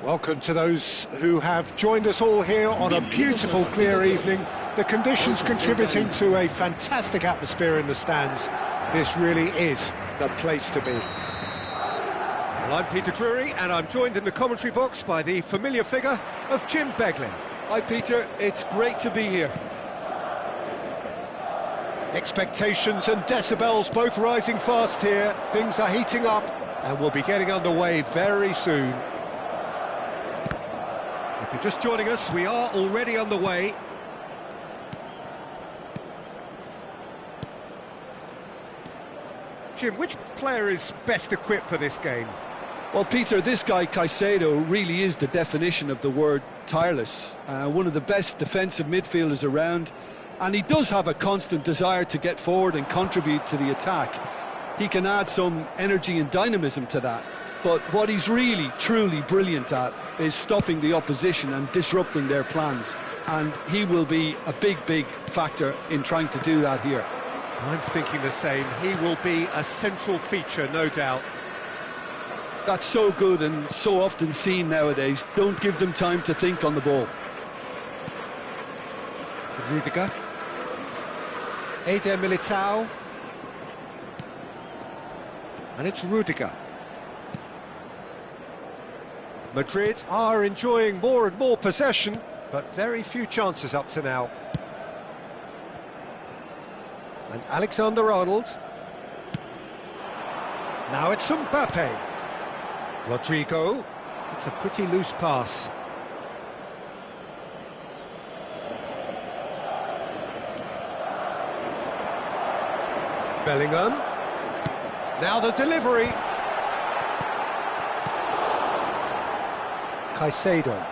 Welcome to those who have joined us all here on a beautiful, clear evening. The conditions contributing to a fantastic atmosphere in the stands. This really is the place to be. Well, I'm Peter Drury, and I'm joined in the commentary box by the familiar figure of Jim Beglin. Hi, Peter. It's great to be here. Expectations and decibels both rising fast here. Things are heating up, and we'll be getting underway very soon. If you're just joining us, we are already underway. Jim, which player is best equipped for this game? Well, Peter, this guy, Caicedo, really is the definition of the word tireless. One of the best defensive midfielders around, and he does have a constant desire to get forward and contribute to the attack. He can add some energy and dynamism to that. But what he's really, truly brilliant at is stopping the opposition and disrupting their plans. And he will be a big factor in trying to do that here. I'm thinking the same. He will be a central feature, no doubt. That's so good and so often seen nowadays. Don't give them time to think on the ball. Rudiger. Eder Militao. And it's Rudiger. Madrid are enjoying more and more possession, but very few chances up to now. And Alexander-Arnold. Now it's Mbappe. Rodrigo. It's a pretty loose pass. Bellingham. Now the delivery. Caicedo.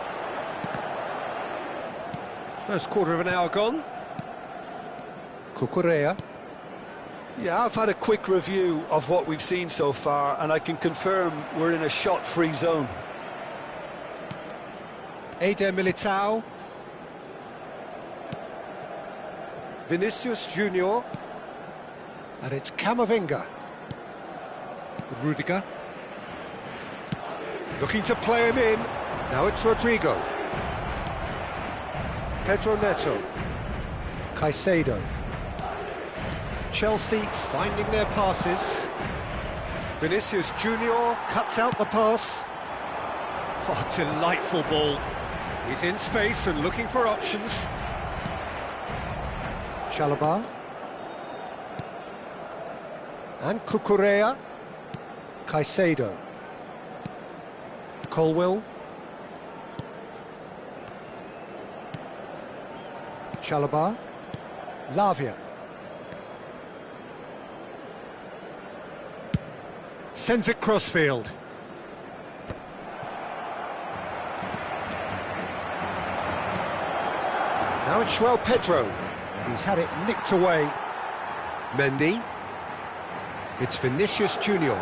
First quarter of an hour gone. Cucurella. Yeah, I've had a quick review of what we've seen so far, and I can confirm we're in a shot-free zone. Eder Militao. Vinicius Junior. And it's Camavinga. Rudiger. Looking to play him in. Now it's Rodrigo. Pedro Neto. Caicedo. Chelsea finding their passes. Vinicius Junior cuts out the pass. Oh, delightful ball. He's in space and looking for options. Chalobah. And Cucurella. Caicedo. Colwill. Chalobah. Lavia. Sends it crossfield. Now it's João Pedro, and he's had it nicked away. Mendy. It's Vinicius Junior.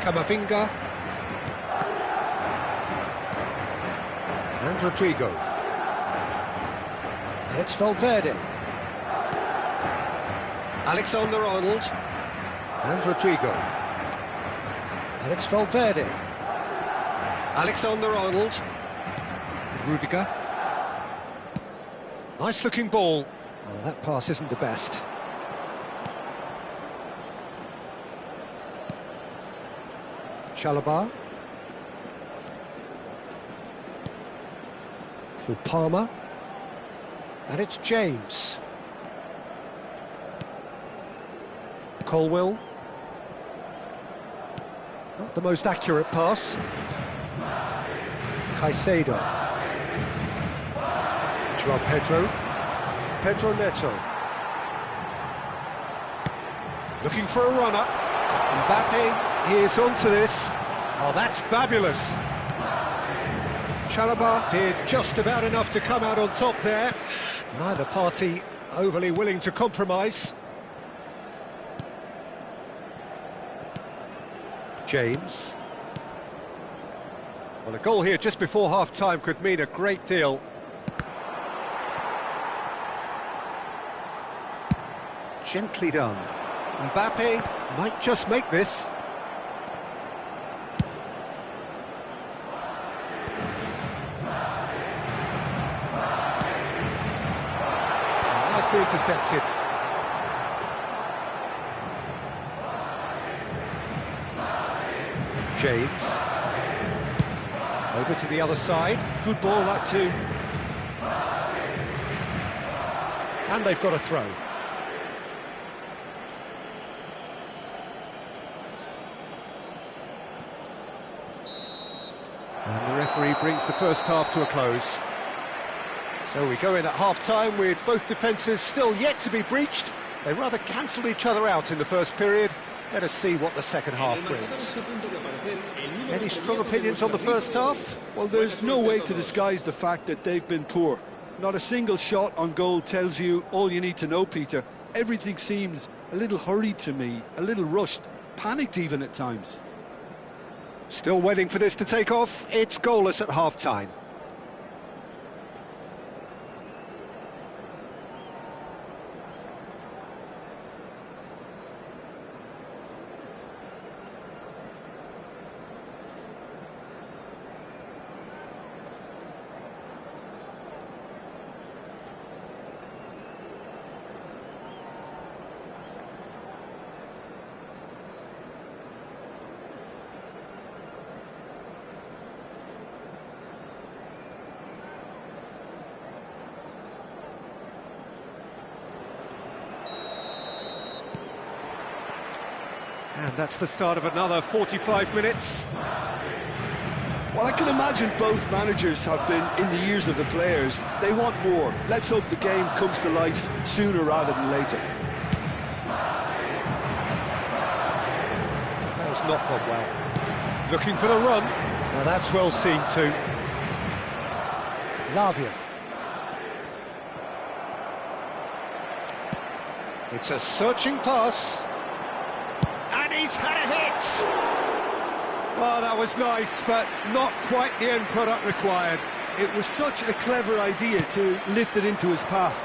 Camavinga. And Rodrigo. And it's Valverde. Alexander-Arnold. And Rodrigo. And it's Valverde. Alexander-Arnold. Rudiger. Nice looking ball. Oh, that pass isn't the best. Chalobah. For Palmer. And it's James. Colwill. Not the most accurate pass. Caicedo. João Pedro. Pedro Neto. Looking for a runner. Mbappe is onto this. Oh, that's fabulous. Chalobah did just about enough to come out on top there. Neither party overly willing to compromise. James. Well, a goal here just before half-time could mean a great deal. Gently done. Mbappe might just make this. nicely intercepted. James. Over to the other side. Good ball, that too. And they've got a throw. And the referee brings the first half to a close. So we go in at half-time with both defences still yet to be breached. They rather cancelled each other out in the first period. Let us see what the second half brings. Any strong opinions on the first half? Well, there's no way to disguise the fact that they've been poor. Not a single shot on goal tells you all you need to know, Peter. Everything seems a little hurried to me, a little rushed, panicked even at times. Still waiting for this to take off. It's goalless at half-time. And that's the start of another 45 minutes. Well, I can imagine both managers have been in the ears of the players. They want more. Let's hope the game comes to life sooner rather than later. That has not gone well. Looking for the run. Now that's well seen too. Lavia. It's a searching pass. And he's had a hit! Well, that was nice, but not quite the end product required. It was such a clever idea to lift it into his path.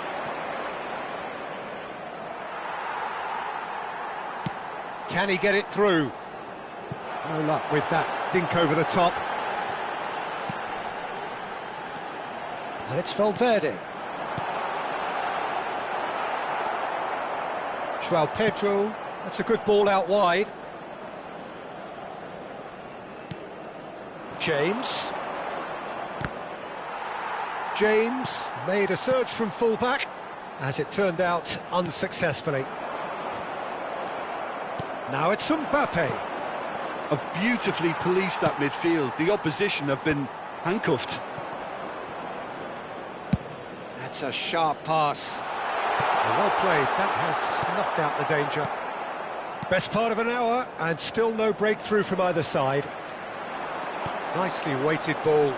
Can he get it through? No luck with that dink over the top. And it's Valverde. João Pedro. That's a good ball out wide. James. James made a surge from full-back, as it turned out unsuccessfully. Now it's Mbappe. Have beautifully policed that midfield. The opposition have been handcuffed. That's a sharp pass. Well played. That has snuffed out the danger. Best part of an hour, and still no breakthrough from either side. Nicely weighted ball.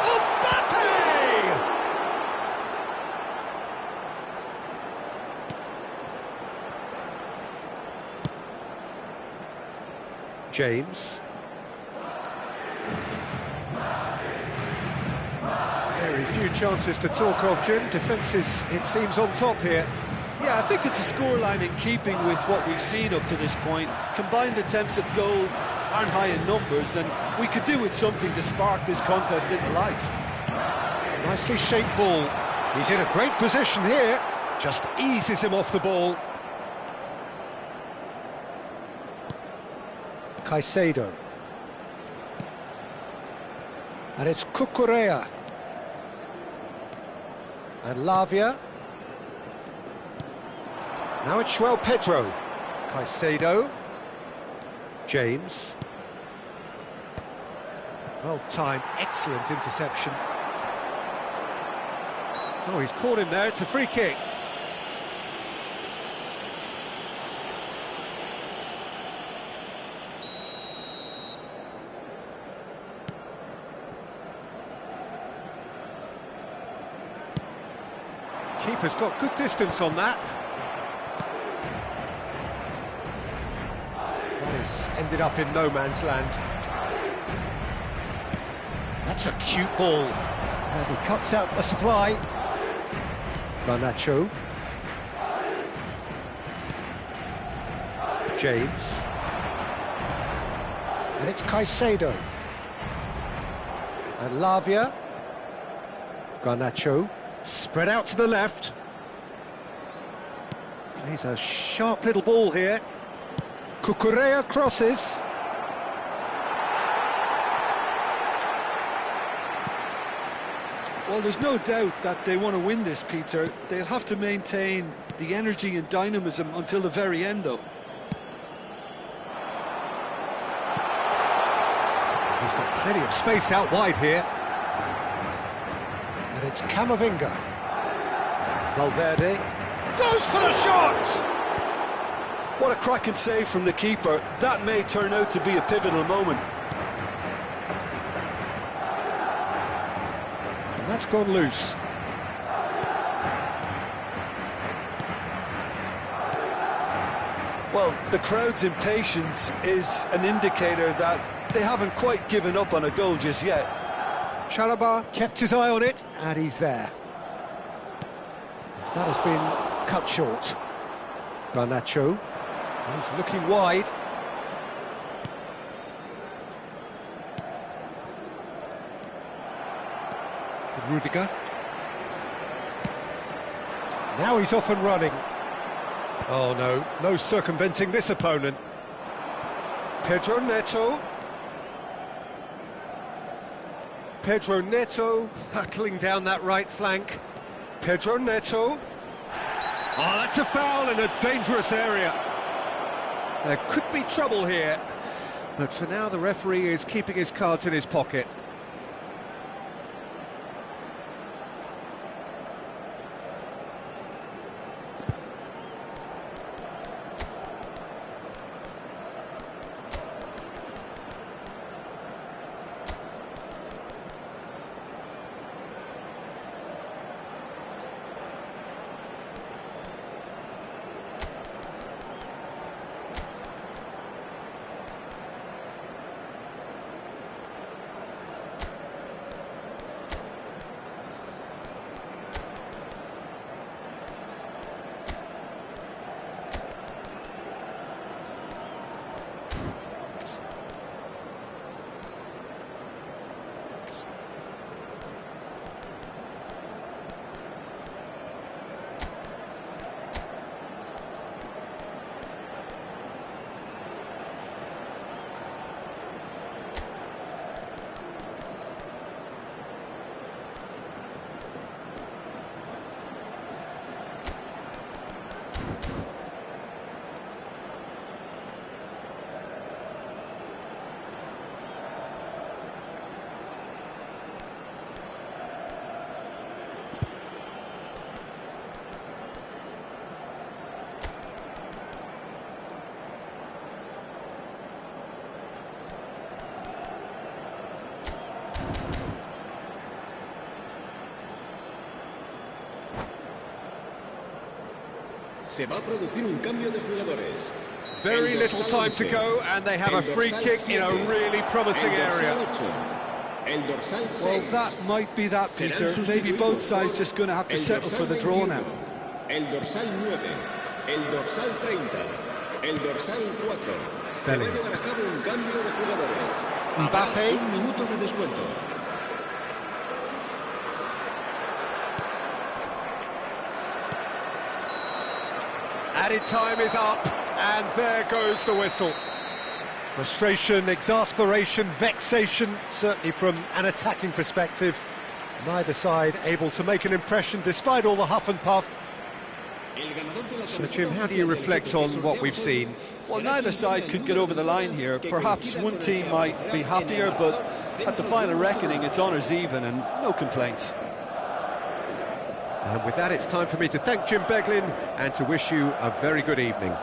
Mbappe! James. Very few chances to talk of, Jim. Defence is, it seems, on top here. Yeah, I think it's a scoreline in keeping with what we've seen up to this point. Combined attempts at goal aren't high in numbers, and we could do with something to spark this contest into life. Nicely shaped ball. He's in a great position here. Just eases him off the ball. Caicedo. And it's Cucurella. And Lavia. Now it's João Pedro. Caicedo. James. Well timed, excellent interception. Oh, he's caught him there, it's a free kick. Keeper's got good distance on that. Ended up in no man's land. That's a cute ball. And he cuts out the supply. Garnacho. James. And it's Caicedo. And Lavia. Garnacho. Spread out to the left. Plays a sharp little ball here. Cucurella crosses. Well, there's no doubt that they want to win this, Peter. They'll have to maintain the energy and dynamism until the very end, though. He's got plenty of space out wide here. And it's Camavinga. Valverde goes for the shot! What a cracking save from the keeper. That may turn out to be a pivotal moment. And that's gone loose. Well, the crowd's impatience is an indicator that they haven't quite given up on a goal just yet. Chalobah kept his eye on it, and he's there. That has been cut short. Garnacho, he's looking wide. Rudiger. Now he's off and running. Oh no, no circumventing this opponent. Pedro Neto. Pedro Neto hurtling down that right flank. Pedro Neto. Oh, that's a foul in a dangerous area. There could be trouble here, but for now the referee is keeping his cards in his pocket. Se va a producir un cambio de jugadores. Very little time to go, and they have a free kick in a really promising area. Well, that might be that, Peter. Maybe both sides just going to have to settle for the draw now. El dorsal 9, el dorsal 30, el dorsal 4. Se va a llevar a cabo un cambio de jugadores. Mbappé. Un minuto de descuento. Added time is up, and there goes the whistle. Frustration, exasperation, vexation, certainly from an attacking perspective. Neither side able to make an impression despite all the huff and puff. So, Jim, how do you reflect on what we've seen? Well, neither side could get over the line here. Perhaps one team might be happier, but at the final reckoning, it's honours even and no complaints. And with that, it's time for me to thank Jim Beglin and to wish you a very good evening.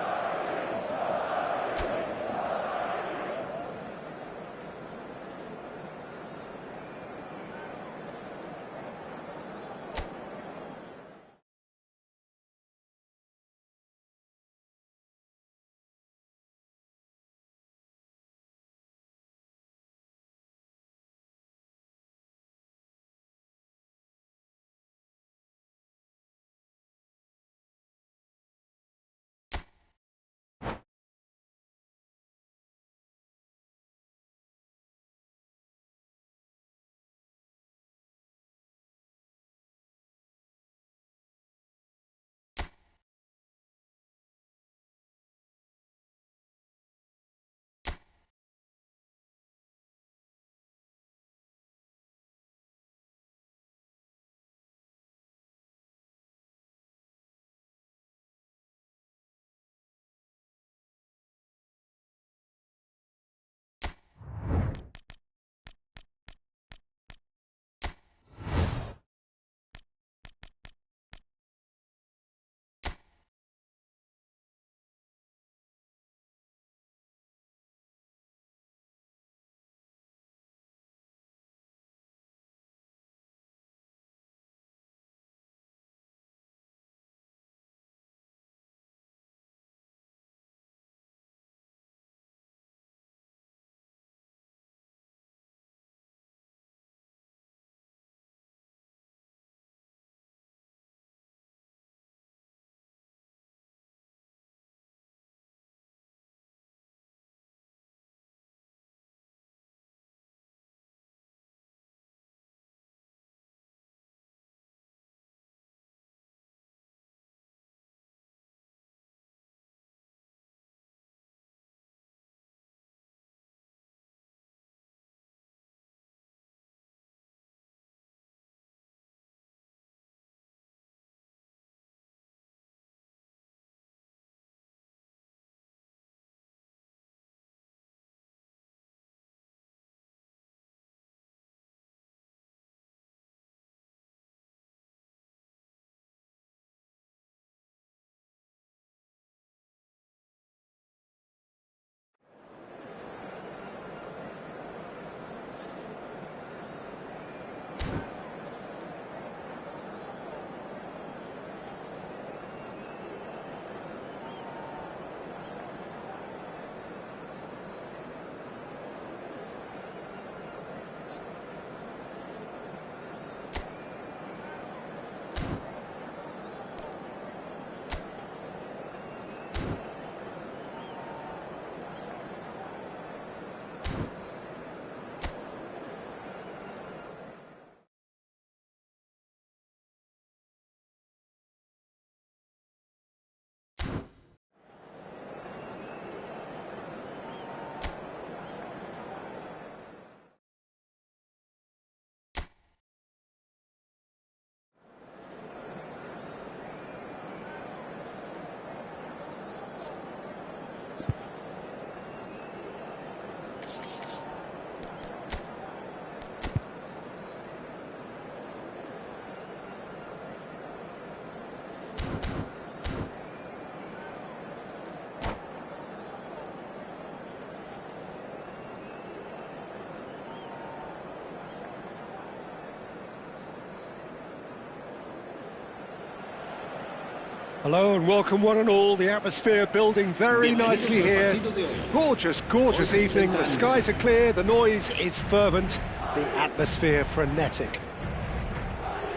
Hello and welcome one and all. The atmosphere building very nicely here. Gorgeous, gorgeous evening. The skies are clear, the noise is fervent, the atmosphere frenetic.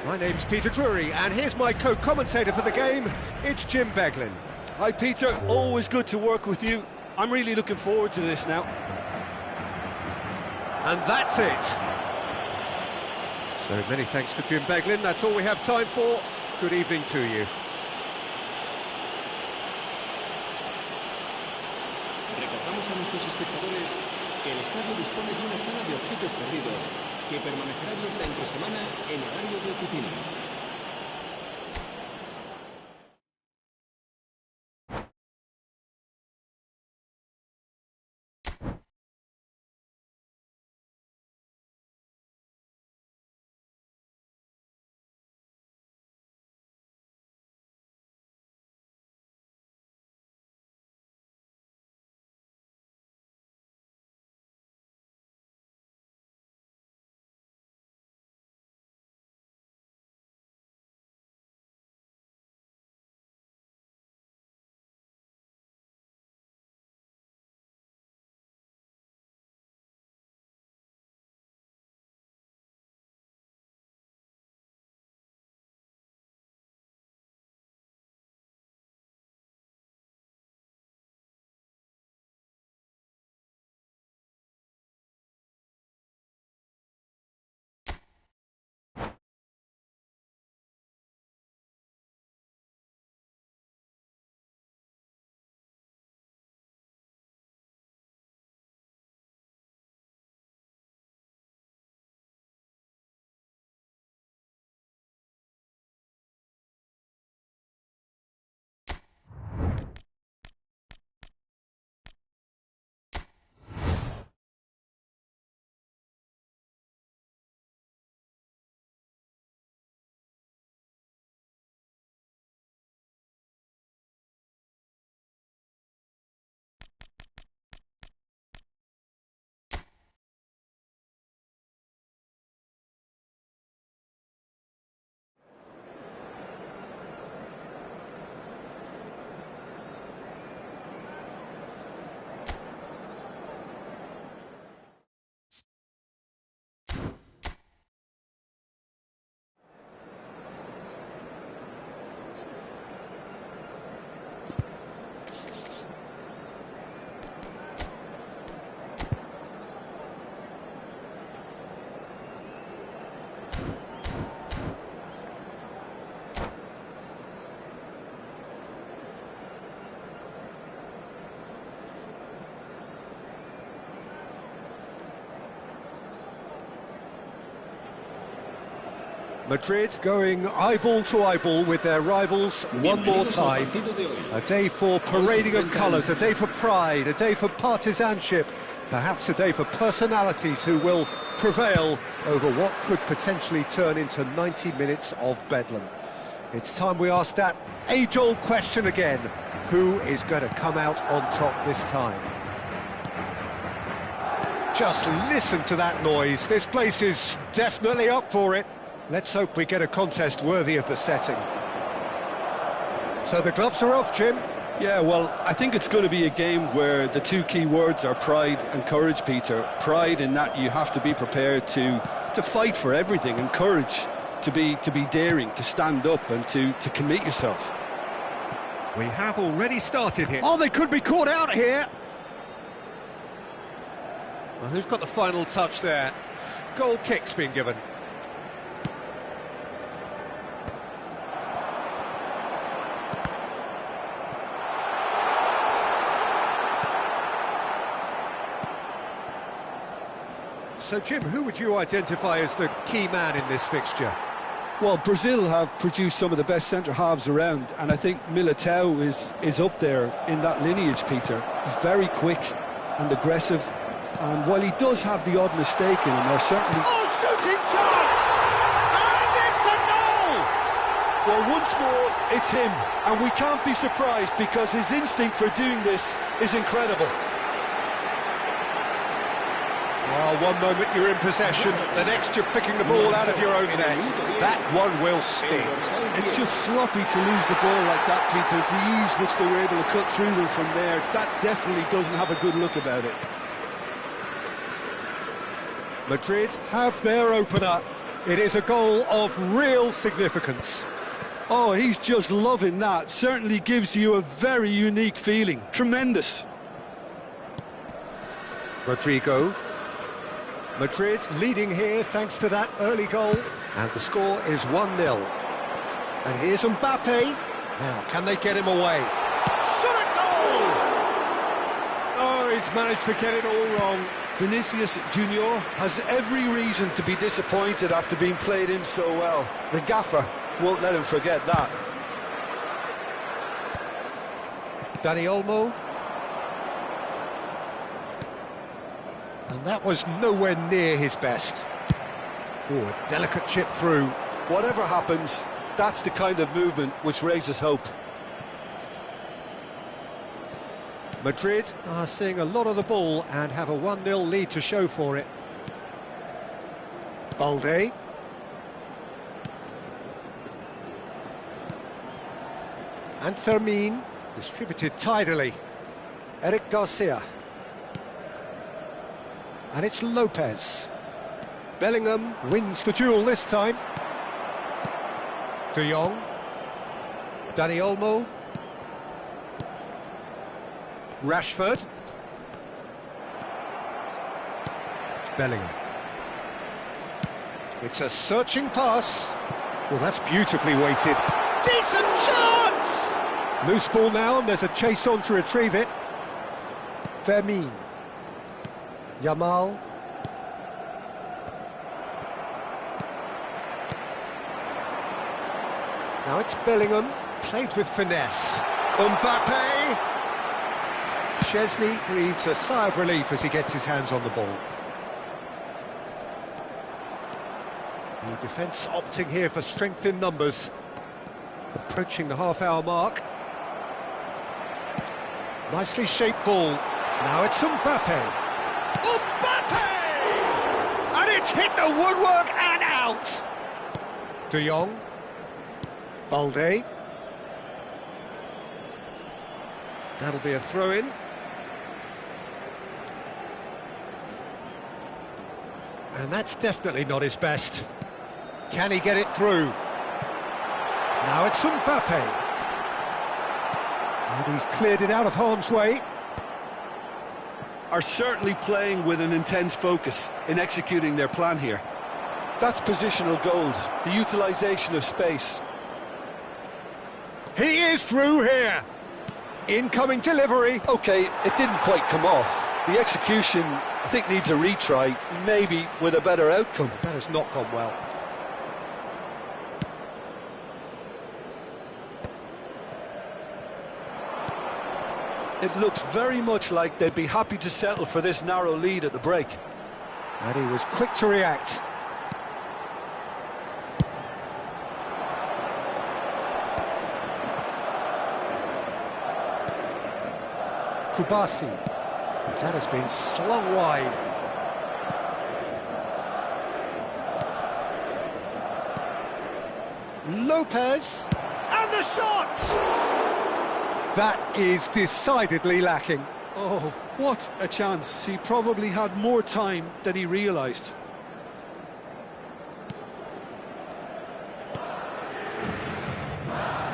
My name's Peter Drury and here's my co-commentator for the game. It's Jim Beglin. Hi Peter, always good to work with you. I'm really looking forward to this now. And that's it. So many thanks to Jim Beglin. That's all we have time for. Good evening to you. Recordamos a nuestros espectadores que el estadio dispone de una sala de objetos perdidos que permanecerá abierta entre semana en horario de oficina. Madrid going eyeball to eyeball with their rivals one more time. A day for parading of colours, a day for pride, a day for partisanship, perhaps a day for personalities who will prevail over what could potentially turn into 90 minutes of bedlam. It's time we ask that age-old question again. Who is going to come out on top this time? Just listen to that noise. This place is definitely up for it. Let's hope we get a contest worthy of the setting. So the gloves are off, Jim. Yeah, well, I think it's going to be a game where the two key words are pride and courage, Peter. Pride in that you have to be prepared to fight for everything, and courage to be daring, to stand up and to commit yourself. We have already started here. Oh, they could be caught out here. Well, who's got the final touch there? Goal kick's been given. So, Jim, who would you identify as the key man in this fixture? Well, Brazil have produced some of the best centre-halves around, and I think Militao is up there in that lineage, Peter. He's very quick and aggressive, and while he does have the odd mistake in him, there's certainly... Oh, shooting chance! And it's a goal! Well, once more, it's him, and we can't be surprised because his instinct for doing this is incredible. Well, Well, one moment you're in possession, the next you're picking the ball out of your own net. That one will sting. It's just sloppy to lose the ball like that, Peter. The ease which they were able to cut through them from there, that definitely doesn't have a good look about it. Madrid have their opener. It is a goal of real significance. Oh, he's just loving that. Certainly gives you a very unique feeling. Tremendous. Rodrigo. Madrid leading here thanks to that early goal. And the score is 1-0. And here's Mbappe. Now, can they get him away? Shot a goal! Oh, he's managed to get it all wrong. Vinicius Junior has every reason to be disappointed after being played in so well. The gaffer won't let him forget that. Dani Olmo. And that was nowhere near his best. Oh, a delicate chip through. Whatever happens, that's the kind of movement which raises hope. Madrid are seeing a lot of the ball and have a 1-0 lead to show for it. Balde. And Fermin, distributed tidily. Eric Garcia. And it's Lopez. Bellingham wins the duel this time. De Jong. Dani Olmo. Rashford. Bellingham. It's a searching pass. Well, that's beautifully weighted. Decent chance! Loose ball now, and there's a chase on to retrieve it. Fermin. Yamal. Now it's Bellingham, played with finesse. Mbappe! Chesney breathes a sigh of relief as he gets his hands on the ball. The defence opting here for strength in numbers. Approaching the half-hour mark. Nicely shaped ball. Now it's Mbappe. Mbappe! And it's hit the woodwork and out! De Jong. Balde. That'll be a throw-in. And that's definitely not his best. Can he get it through? Now it's Mbappe. And he's cleared it out of harm's way. Are certainly playing with an intense focus in executing their plan here. That's positional gold, the utilisation of space. He is through here. Incoming delivery. OK, it didn't quite come off. The execution, I think, needs a retry, maybe with a better outcome. That has not gone well. It looks very much like they'd be happy to settle for this narrow lead at the break. And he was quick to react. Kubasi. That has been slung wide. Lopez. And the shot! That is decidedly lacking. Oh, what a chance. He probably had more time than he realised.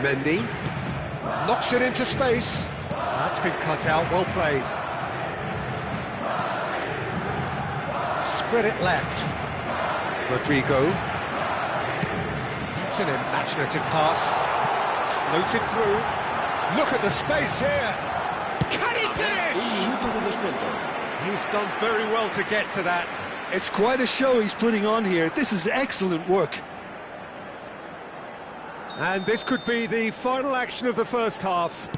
Mendy. Knocks it into space. That's been cut out, well played. Spread it left. Rodrigo. That's an imaginative pass. Floated through. Look at the space here. Can he finish? He's done very well to get to that. It's quite a show he's putting on here. This is excellent work. And this could be the final action of the first half.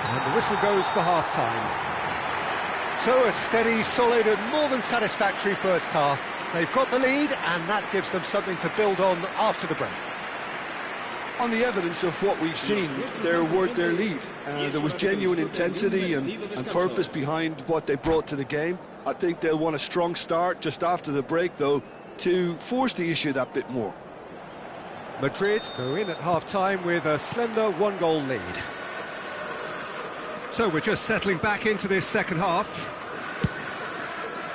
And the whistle goes for half-time. So a steady, solid and more than satisfactory first half. They've got the lead and that gives them something to build on after the break. On the evidence of what we've seen, they're worth their lead. There was genuine intensity and purpose behind what they brought to the game. I think they'll want a strong start just after the break, though, to force the issue that bit more. Madrid go in at half-time with a slender one-goal lead. So we're just settling back into this second half.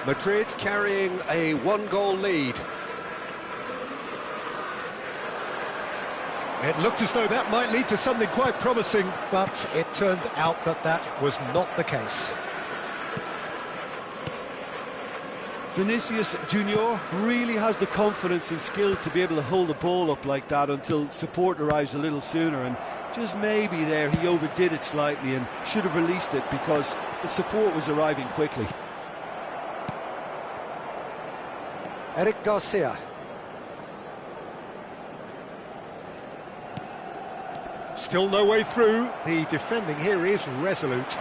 Madrid carrying a one-goal lead. It looked as though that might lead to something quite promising, but it turned out that that was not the case. Vinicius Junior really has the confidence and skill to be able to hold the ball up like that until support arrives a little sooner, and just maybe there he overdid it slightly and should have released it because the support was arriving quickly. Eric Garcia. Still no way through. The defending here is resolute.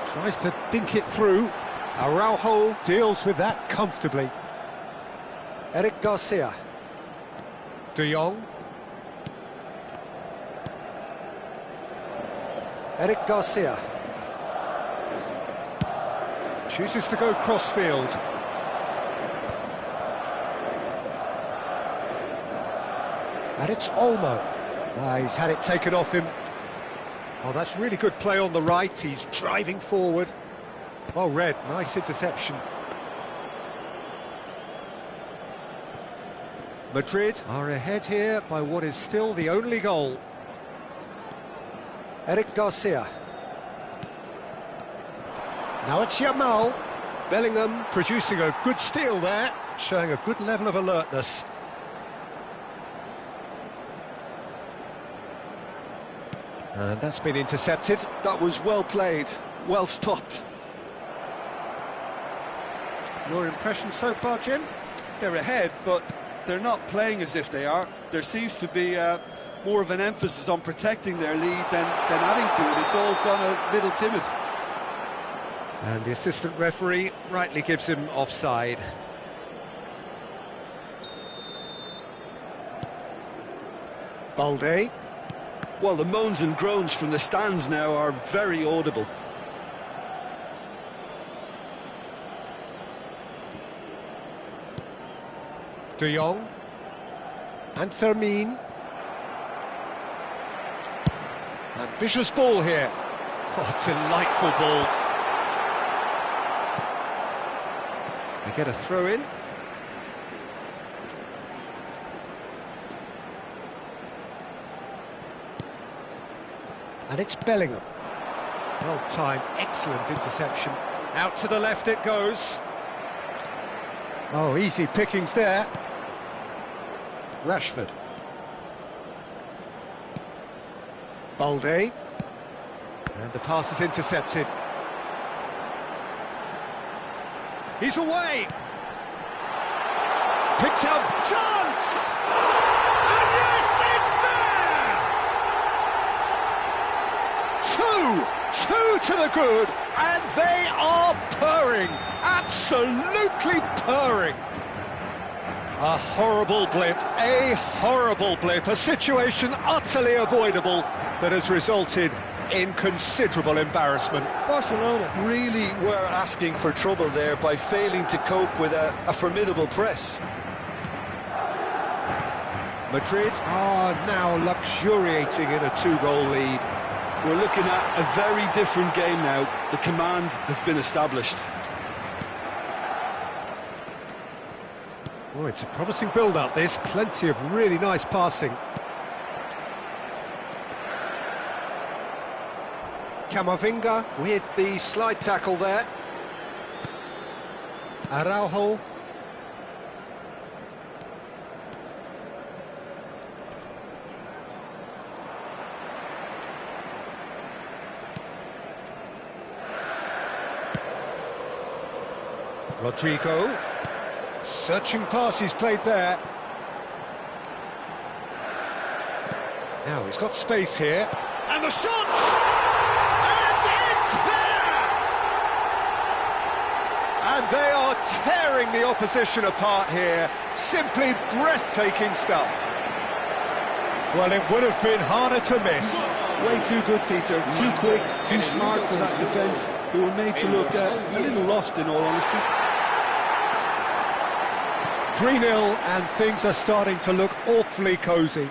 Tries to dink it through. Araujo deals with that comfortably. Eric Garcia. De Jong. Eric Garcia. Chooses to go crossfield. And it's Olmo. He's had it taken off him. Oh, that's really good play on the right. He's driving forward. Well read, nice interception. Madrid are ahead here by what is still the only goal. Eric Garcia. Now it's Yamal. Bellingham producing a good steal there, showing a good level of alertness. And that's been intercepted. That was well played, well stopped. Your impression so far, Jim? They're ahead, but they're not playing as if they are. There seems to be more of an emphasis on protecting their lead than adding to it. It's all gone a little timid. And the assistant referee rightly gives him offside. Balde. Well, the moans and groans from the stands now are very audible. De Jong. And Fermin. Ambitious ball here. Oh, delightful ball. They get a throw in. And it's Bellingham. Well timed, excellent interception. Out to the left it goes. Oh, easy pickings there. Rashford. Balde. And the pass is intercepted. He's away. Picked up. Chance! And yes, it's there! Two to the good, and they are purring, absolutely purring. A horrible blip, a situation utterly avoidable that has resulted in considerable embarrassment. Barcelona really were asking for trouble there by failing to cope with a formidable press. Madrid are now luxuriating in a two-goal lead. We're looking at a very different game now. The command has been established. Oh, it's a promising build-up, this. Plenty of really nice passing. Camavinga with the slide tackle there. Araujo. Rodrigo. Searching pass he's played there. Now he's got space here. And the shot! And it's there! And they are tearing the opposition apart here. Simply breathtaking stuff. Well, it would have been harder to miss. Way too good, Peter. Too quick, too smart for that defence, who were made to look a little lost, in all honesty. 3-0, and things are starting to look awfully cosy.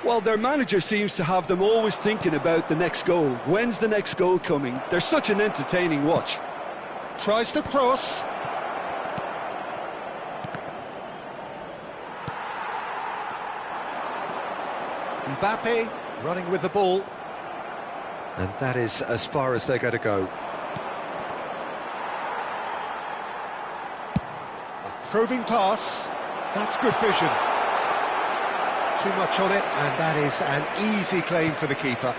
Well, their manager seems to have them always thinking about the next goal. When's the next goal coming? They're such an entertaining watch. Tries to cross. Mbappe running with the ball. And that is as far as they're going to go. A probing pass. That's good vision. Too much on it, and that is an easy claim for the keeper.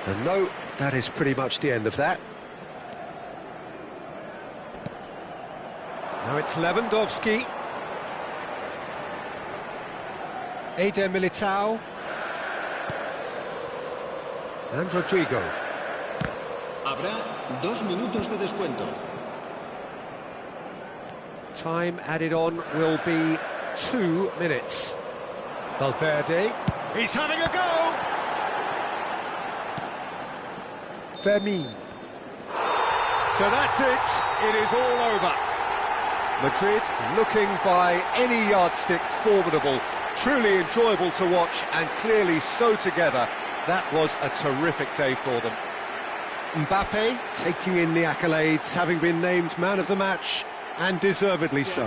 And no, that is pretty much the end of that. Now it's Lewandowski. Eder Militao. And Rodrigo. Habrá 2 minutos de descuento. Time added on will be 2 minutes. Valverde. He's having a go! Fermin. So that's it. It is all over. Madrid looking by any yardstick formidable. Truly enjoyable to watch, and clearly so together. That was a terrific day for them. Mbappe taking in the accolades, having been named man of the match, and deservedly so.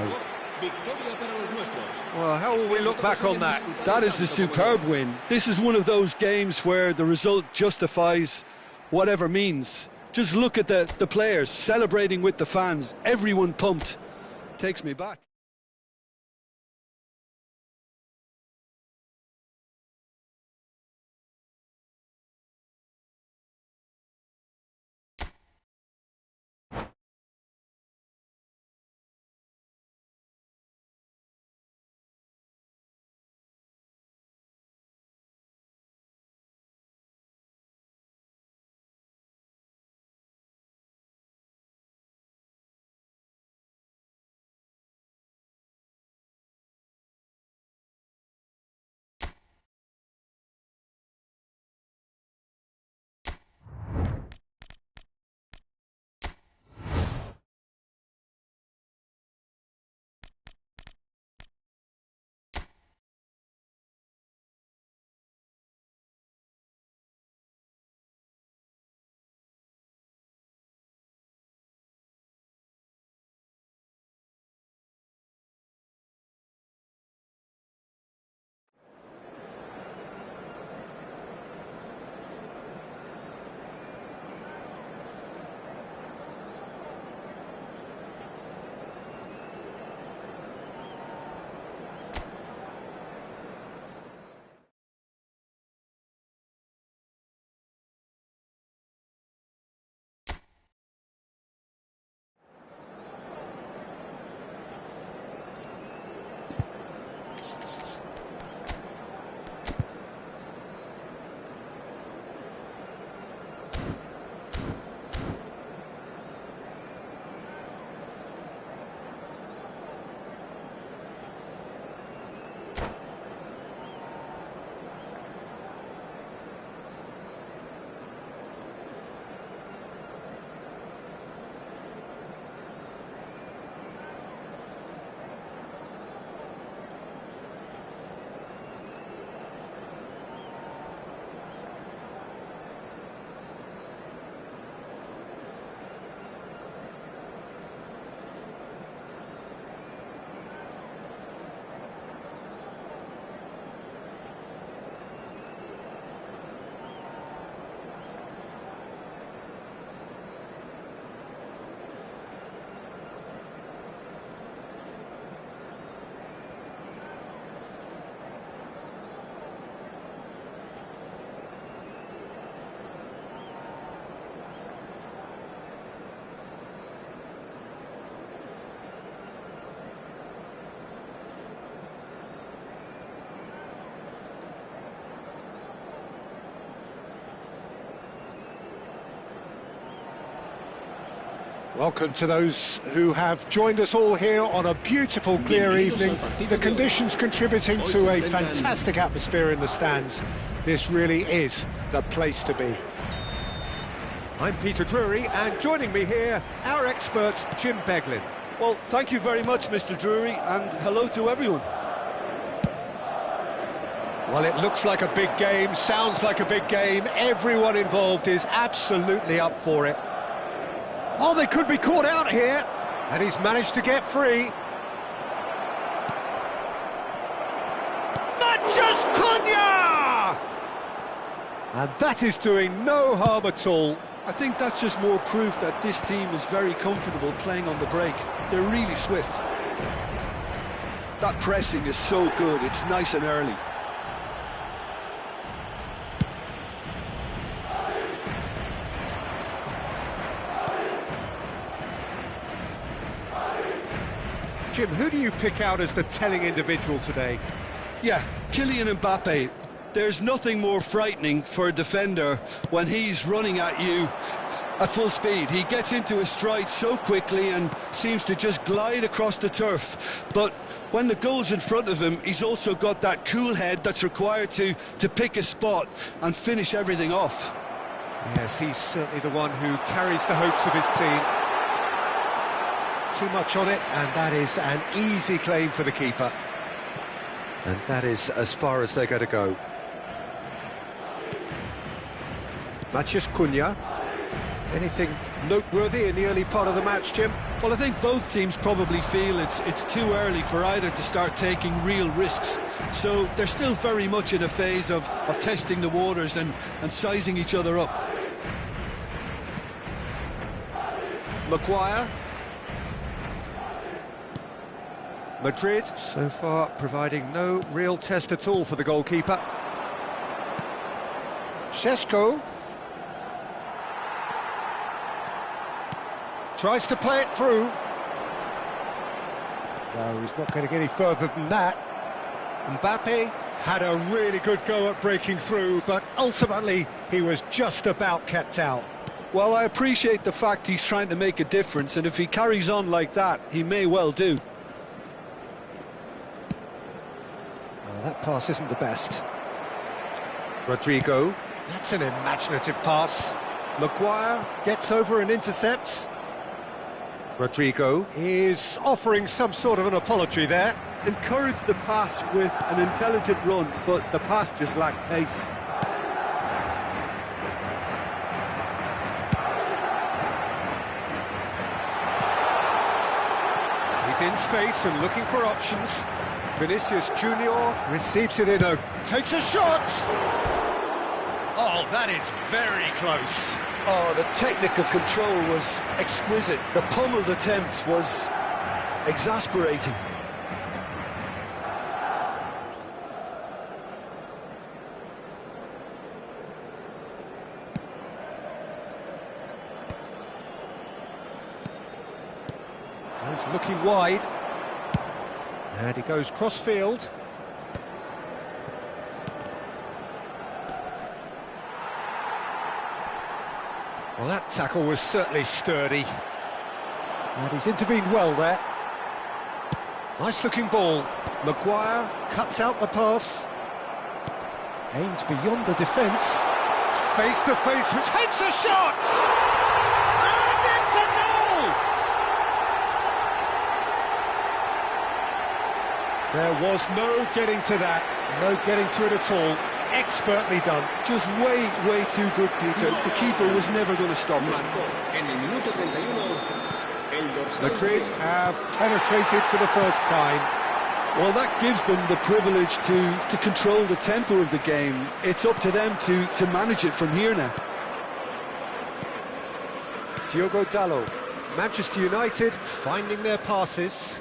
Well, how will we look back on that? That is a superb win. This is one of those games where the result justifies whatever means. Just look at the players celebrating with the fans. Everyone pumped. Takes me back. Welcome to those who have joined us all here on a beautiful, clear evening. The conditions contributing to a fantastic atmosphere in the stands. This really is the place to be. I'm Peter Drury, and joining me here, our expert, Jim Beglin. Well, thank you very much, Mr. Drury, and hello to everyone. Well, it looks like a big game, sounds like a big game. Everyone involved is absolutely up for it. Oh, they could be caught out here. And he's managed to get free. Matches Cunha! And that is doing no harm at all. I think that's just more proof that this team is very comfortable playing on the break. They're really swift. That pressing is so good, it's nice and early. Jim, who do you pick out as the telling individual today? Yeah, Kylian Mbappe. There's nothing more frightening for a defender when he's running at you at full speed. He gets into his stride so quickly and seems to just glide across the turf. But when the goal's in front of him, he's also got that cool head that's required to pick a spot and finish everything off. Yes, he's certainly the one who carries the hopes of his team. Too much on it, and that is an easy claim for the keeper. And that is as far as they're going to go. Matches Cunha. Anything noteworthy in the early part of the match, Jim? Well, I think both teams probably feel it's too early for either to start taking real risks. So they're still very much in a phase of testing the waters and sizing each other up. Maguire. Madrid, so far, providing no real test at all for the goalkeeper. Šeško tries to play it through. No, he's not going to get any further than that. Mbappe had a really good go at breaking through, but ultimately he was just about kept out. Well, I appreciate the fact he's trying to make a difference, and if he carries on like that, he may well do. That pass isn't the best. Rodrigo. That's an imaginative pass. Maguire Gets over and intercepts. Rodrigo. Is offering some sort of an apology there. Encouraged the pass with an intelligent run, but the pass just lacked pace. He's in space and looking for options. Vinicius Junior Receives it in a... takes a shot. Oh, that is very close. Oh, the technical control was exquisite. The pummeled attempt was exasperating. He's looking wide. And he goes cross-field. Well, that tackle was certainly sturdy. And he's intervened well there. Nice-looking ball. Maguire cuts out the pass. Aimed beyond the defence. Face-to-face, Takes a shot! And it's a goal! There was no getting to that, no getting to it at all. Expertly done. Just way too good, Peter. The keeper was never going to stop it. Marcó en el minuto 31 el dorsal. Madrid have penetrated for the first time. Well, that gives them the privilege to control the tempo of the game. It's up to them to manage it from here now. Diogo Dalot. Manchester United finding their passes.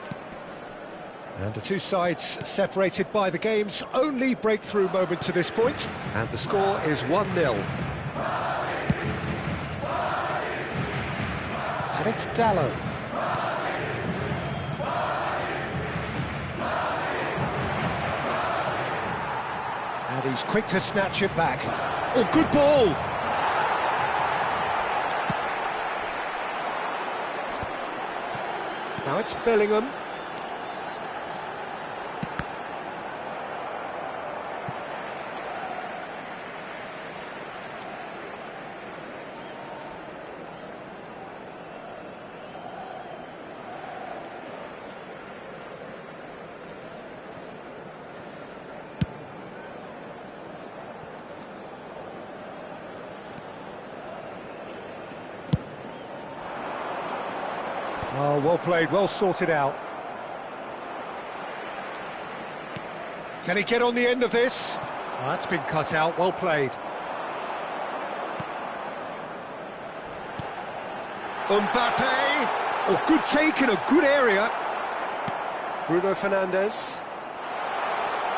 And the two sides separated by the game's only breakthrough moment to this point. And the score is 1-0. And it's Dalot. And he's quick to snatch it back. Oh, good ball! Now it's Bellingham. Oh, well played, well sorted out. Can he get on the end of this? Oh, that's been cut out, well played. Mbappe! Oh, good take in a good area. Bruno Fernandes.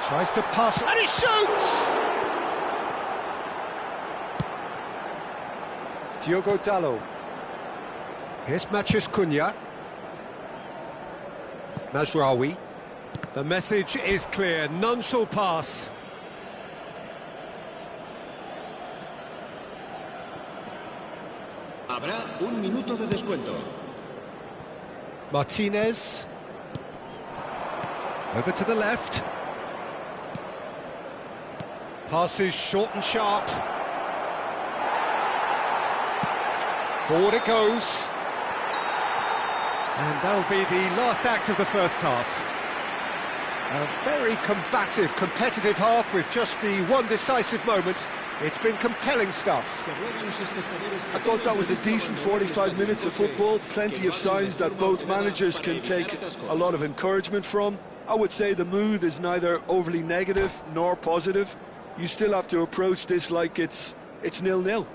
Tries to pass, and he shoots! Diogo Dalot. Here's Mathias Cunha. Mazraoui. The message is clear, none shall pass. Habrá un minuto de descuento. Martinez. Over to the left. Passes short and sharp. Forward it goes. And that'll be the last act of the first half. A very combative, competitive half with just the one decisive moment. It's been compelling stuff. I thought that was a decent 45 minutes of football. Plenty of signs that both managers can take a lot of encouragement from. I would say the mood is neither overly negative nor positive. You still have to approach this like it's 0-0.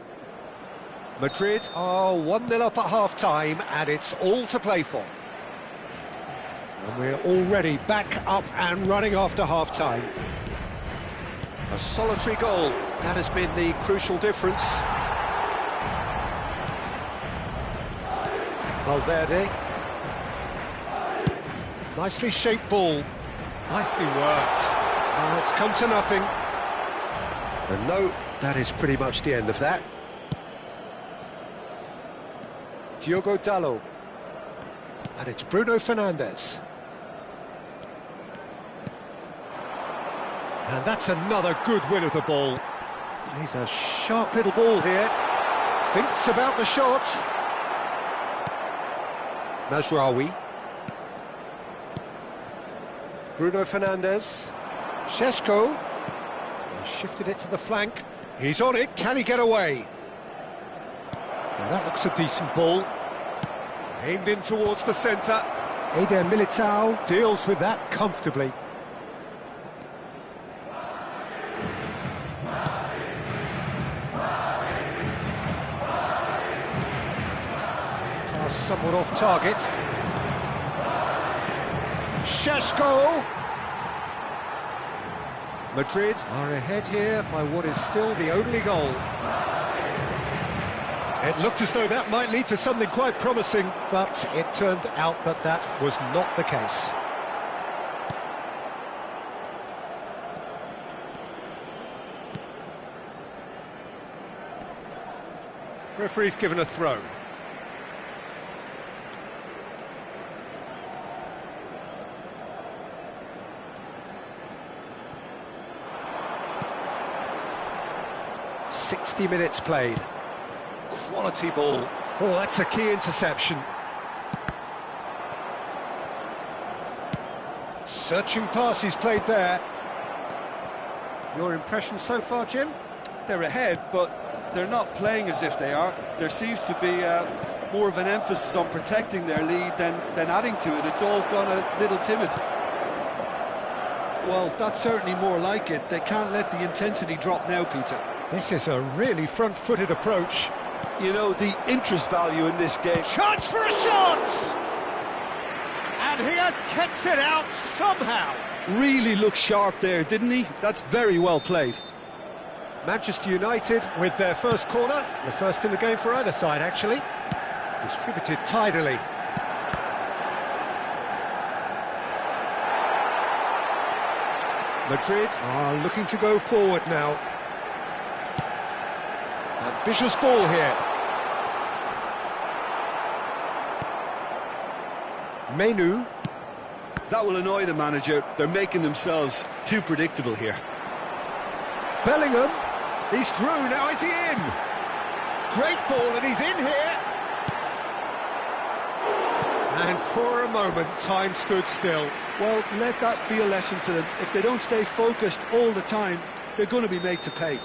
Madrid are 1-0 up at half-time, and it's all to play for. And we're already back up and running after half-time. A solitary goal, that has been the crucial difference. Valverde. Nicely shaped ball. Nicely worked. It's come to nothing. And no, that is pretty much the end of that. Diogo Dalot. And it's Bruno Fernandes. And that's another good win of the ball. He's a sharp little ball here. Thinks about the shot. Mazraoui. Bruno Fernandes. Šeško. Shifted it to the flank. He's on it. Can he get away? Now that looks a decent ball. Aimed in towards the centre. Eder Militao deals with that comfortably. Pass somewhat off target. Šeško! Madrid are ahead here by what is still the only goal. It looked as though that might lead to something quite promising, but it turned out that that was not the case. Referee's given a throw. "60 minutes played. Quality ball. Oh, that's a key interception. Searching pass he's played there. Your impression so far, Jim? They're ahead, but they're not playing as if they are. There seems to be more of an emphasis on protecting their lead than adding to it. It's all gone a little timid. Well, that's certainly more like it. They can't let the intensity drop now, Peter. This is a really front-footed approach. You know, the interest value in this game. Chance for a shot! And he has kicked it out somehow. Really looked sharp there, didn't he? That's very well played. Manchester United with their first corner. The first in the game for either side, actually. Distributed tidily. Madrid are looking to go forward now. Ambitious ball here. Menu. That will annoy the manager. They're making themselves too predictable here. Bellingham. He's through, now is he in? Great ball, and he's in here. And for a moment, time stood still. Well, let that be a lesson to them. If they don't stay focused all the time, they're going to be made to pay.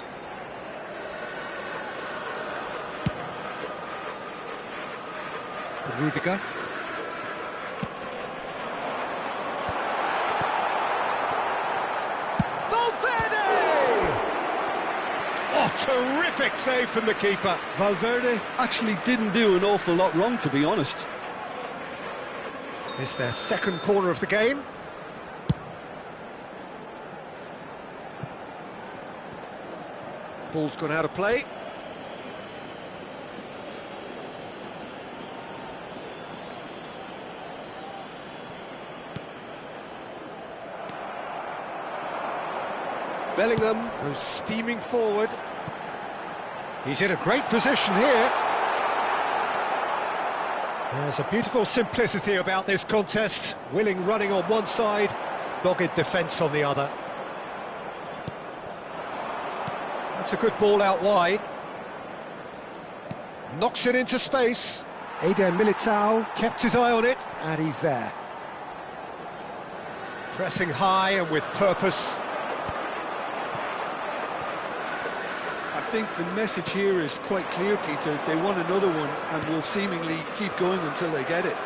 Rudiger. Oh, terrific save from the keeper. Valverde actually didn't do an awful lot wrong, to be honest. It's their second corner of the game. Ball's gone out of play. Bellingham goes steaming forward. He's in a great position here. There's a beautiful simplicity about this contest. Willing running on one side, dogged defence on the other. That's a good ball out wide. Knocks it into space. Eder Militao kept his eye on it, and he's there. Pressing high and with purpose. I think the message here is quite clear, Peter. They want another one and will seemingly keep going until they get it.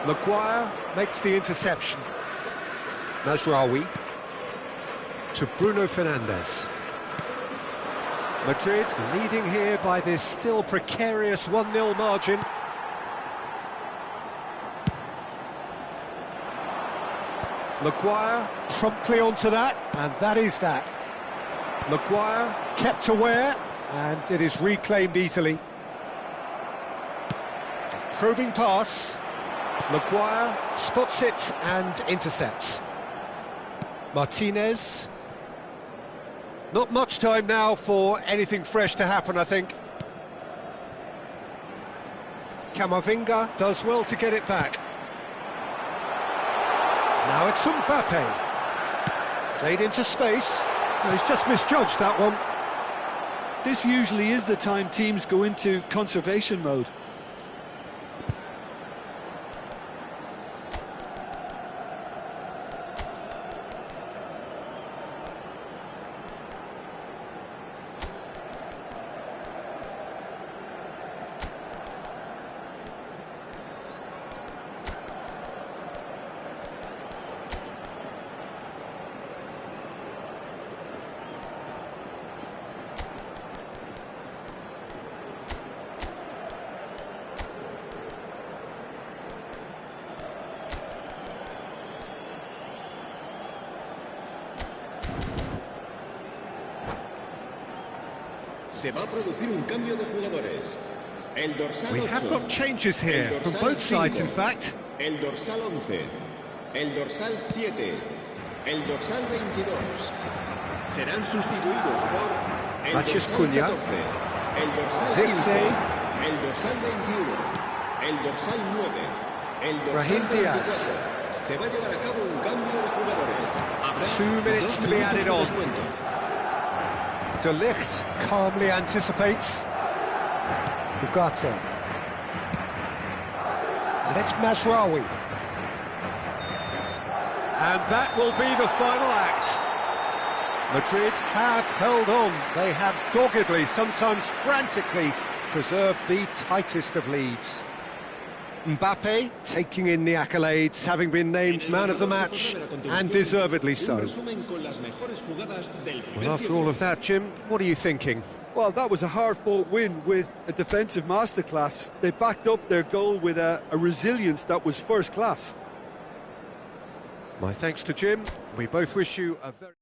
Maguire makes the interception. Mazraoui to Bruno Fernandes. Madrid leading here by this still precarious 1-0 margin. Maguire promptly onto that, and that is that. Maguire kept aware, and it is reclaimed easily. Probing pass. Maguire spots it and intercepts. Martinez. Not much time now for anything fresh to happen, I think. Camavinga does well to get it back. Now it's Mbappe. Played into space. No, he's just misjudged that one. This usually is the time teams go into conservation mode. Se va a producir un cambio de jugadores. El dorsal 8. We have got changes here from both sides, in fact. El dorsal 11. El dorsal 7. El dorsal 22. Serán sustituidos por el Matias dorsal Cunha. 14. El dorsal Zirkzee. 15. El dorsal 21. El dorsal 9. El dorsal Brahim 24. Diaz. Se va a llevar a cabo un cambio de jugadores. Habrá 2 minutes to be added on. De Ligt calmly anticipates. Ugarte. And it's Mazraoui. And that will be the final act. Madrid have held on. They have doggedly, sometimes frantically, preserved the tightest of leads. Mbappe taking in the accolades, having been named man of the match, and deservedly so. Well, after all of that, Jim, what are you thinking? Well, that was a hard-fought win with a defensive masterclass. They backed up their goal with a resilience that was first class. My thanks to Jim. We both wish you a very...